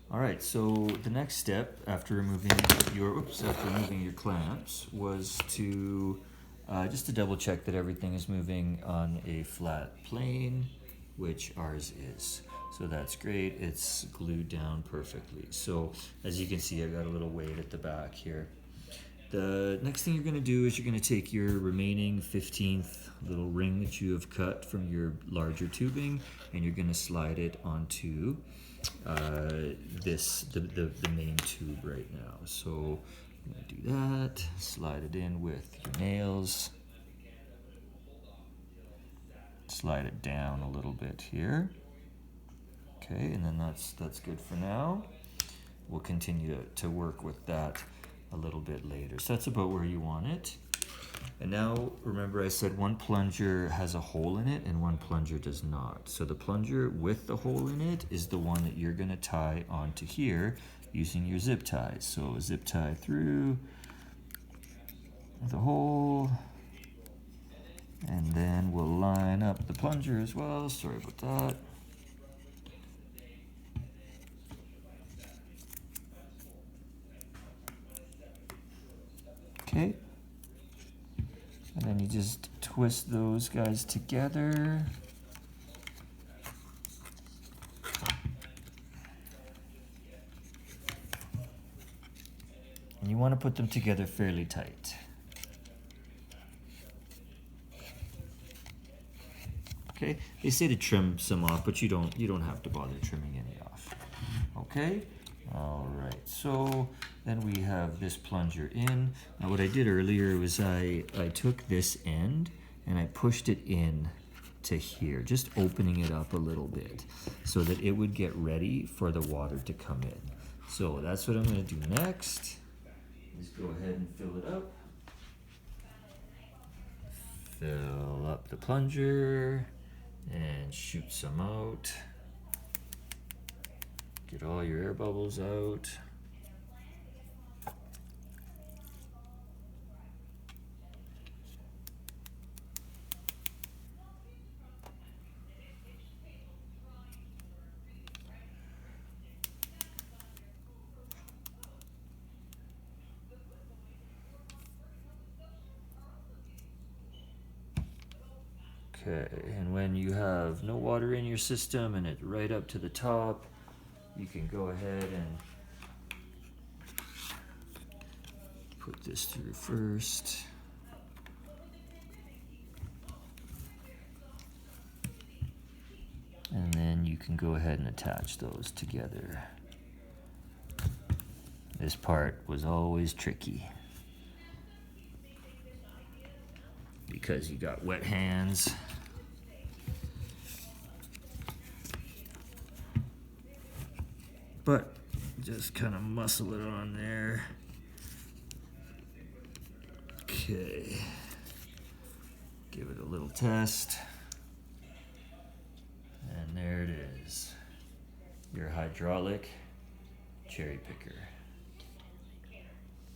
All right, so the next step after removing your clamps was to just to double check that everything is moving on a flat plane, which ours is. So that's great. It's glued down perfectly. So as you can see, I got a little weight at the back here. The next thing you're going to do is you're going to take your remaining 15th little ring that you have cut from your larger tubing, and you're going to slide it onto the main tube right now. So I'm going to do that, slide it in with your nails, slide it down a little bit here. Okay, and then that's good for now. We'll continue to work with that a little bit later. So that's about where you want it. And now remember I said one plunger has a hole in it and one plunger does not. So the plunger with the hole in it is the one that you're going to tie onto here using your zip ties. So zip tie through the hole, and then we'll line up the plunger as well. Sorry about that. Okay. And then you just twist those guys together. And you want to put them together fairly tight. Okay, they say to trim some off, but you don't have to bother trimming any off. Okay, all right, so then we have this plunger in. Now what I did earlier was I took this end and I pushed it in to here, just opening it up a little bit so that it would get ready for the water to come in. So that's what I'm going to do next, is go ahead and fill it up. Fill up the plunger and shoot some out. Get all your air bubbles out. Okay, and when you have no water in your system and it's right up to the top, you can go ahead and put this through first. And then you can go ahead and attach those together. This part was always tricky because you got wet hands. But just kind of muscle it on there. Okay. Give it a little test. And there it is. Your hydraulic cherry picker.